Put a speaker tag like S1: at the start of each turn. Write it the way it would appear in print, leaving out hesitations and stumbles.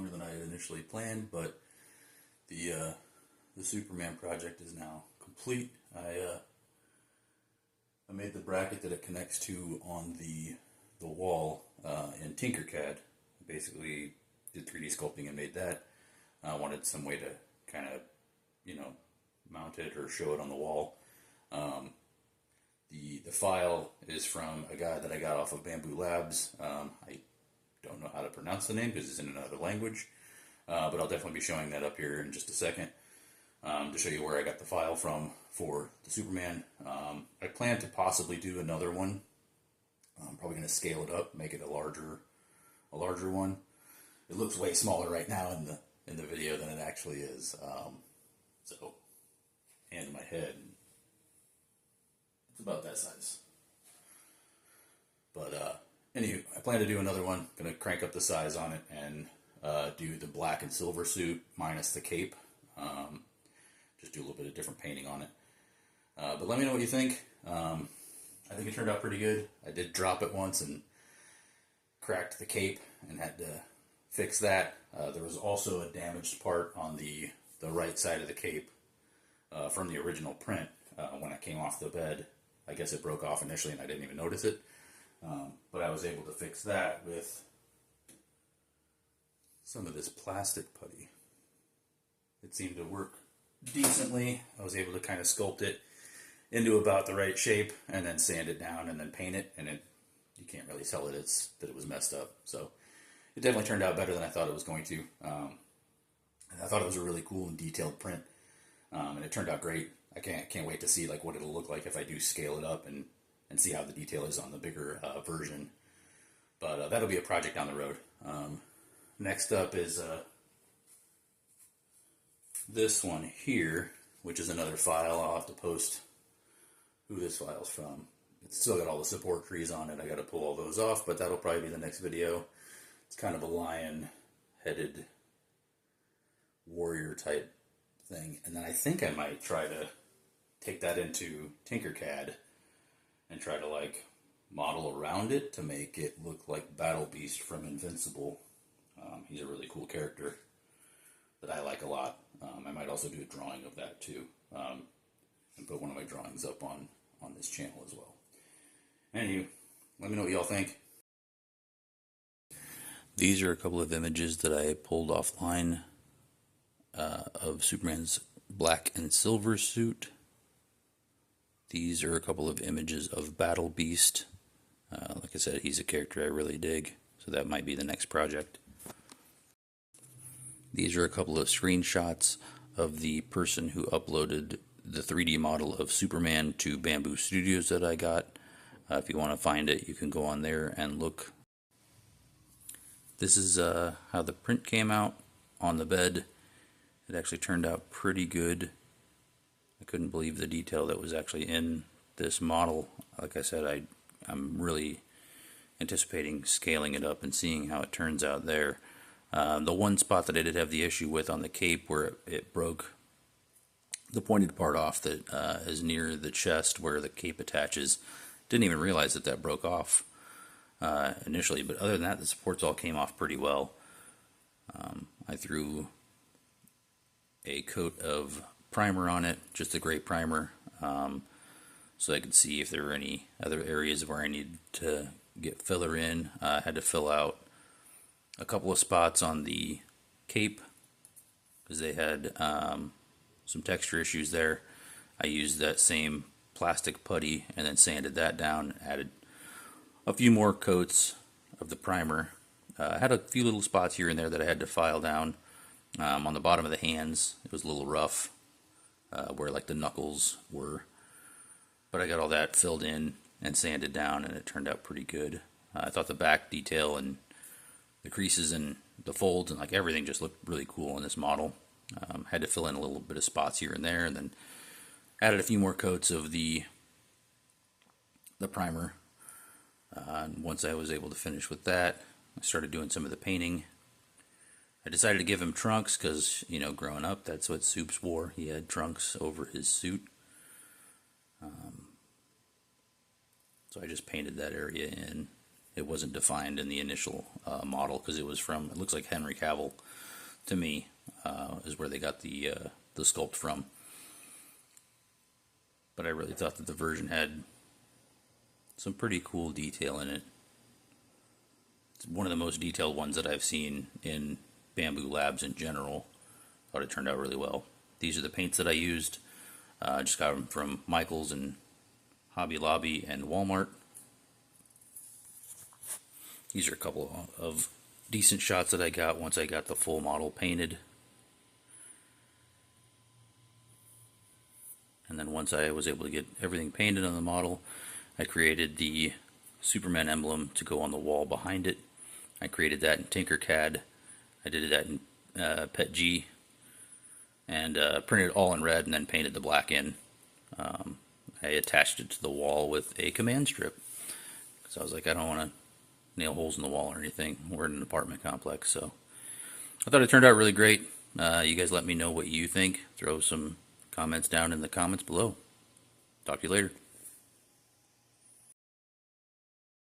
S1: longer than I had initially planned, but the Superman project is now complete. I made the bracket that it connects to on the wall in Tinkercad. Basically did 3D sculpting and made that. I wanted some way to kind of, mount it or show it on the wall. The file is from a guy that I got off of Bambu Labs. I don't know how to pronounce the name because it's in another language, but I'll definitely be showing that up here in just a second to show you where I got the file from for the Superman. I plan to possibly do another one. I'm probably going to scale it up, make it a larger one. It looks way smaller right now in the video than it actually is. So, hand in my head, it's about that size. But anywho, I plan to do another one. Gonna crank up the size on it and do the black and silver suit minus the cape. Just do a little bit of different painting on it. But let me know what you think. I think it turned out pretty good. I did drop it once and cracked the cape and had to fix that. There was also a damaged part on the right side of the cape from the original print when I came off the bed. I guess it broke off initially and I didn't even notice it. But I was able to fix that with some of this plastic putty. It seemed to work decently. I was able to kind of sculpt it into about the right shape and then sand it down and then paint it, and you can't really tell that it was messed up. So it definitely turned out better than I thought it was going to. And I thought it was a really cool and detailed print, and it turned out great. I can't wait to see like what it'll look like if I do scale it up and see how the detail is on the bigger version. But that'll be a project down the road. Next up is this one here, which is another file. I'll have to post who this file's from. It's still got all the support trees on it. I got to pull all those off, but that'll probably be the next video. It's kind of a lion-headed warrior type thing. And then I think I might try to take that into Tinkercad and try to like model around it to make it look like Battle Beast from Invincible. He's a really cool character that I like a lot. I might also do a drawing of that too, and put one of my drawings up on this channel as well. Anyway, let me know what y'all think. These are a couple of images that I pulled offline of Superman's black and silver suit. These are a couple of images of Battle Beast. Like I said, he's a character I really dig, so that might be the next project. These are a couple of screenshots of the person who uploaded the 3D model of Superman to Bambu Studios that I got. If you want to find it, you can go on there and look. This is how the print came out on the bed. It actually turned out pretty good. I couldn't believe the detail that was actually in this model. Like I said, I'm really anticipating scaling it up and seeing how it turns out there. The one spot that I did have the issue with on the cape where it broke the pointed part off that is near the chest where the cape attaches. Didn't even realize that broke off initially, but other than that, the supports all came off pretty well. I threw a coat of primer on it, just a gray primer, so I could see if there were any other areas where I needed to get filler in. I had to fill out a couple of spots on the cape because they had some texture issues there. I used that same plastic putty and then sanded that down, added a few more coats of the primer. I had a few little spots here and there that I had to file down. On the bottom of the hands, it was a little rough where like the knuckles were, but I got all that filled in and sanded down and it turned out pretty good. I thought the back detail and the creases and the folds and like everything just looked really cool in this model. Had to fill in a little bit of spots here and there, and then added a few more coats of the primer. And once I was able to finish with that, I started doing some of the painting. I decided to give him trunks because, you know, growing up, that's what Supes wore. He had trunks over his suit. So I just painted that area in it wasn't defined in the initial model, because it was from, it looks like Henry Cavill to me, is where they got the sculpt from. But I really thought that the version had some pretty cool detail in it. It's one of the most detailed ones that I've seen in Bambu Labs in general. Thought it turned out really well. These are the paints that I used. I just got them from Michael's and Hobby Lobby and Walmart. These are a couple of decent shots that I got once I got the full model painted. And then once I was able to get everything painted on the model, I created the Superman emblem to go on the wall behind it. I created that in Tinkercad. I did that in PETG, and printed it all in red and then painted the black in. I attached it to the wall with a command strip, because I was like, I don't want to nail holes in the wall or anything. We're in an apartment complex, so I thought it turned out really great. You guys let me know what you think. Throw some comments down in the comments below. Talk to you later.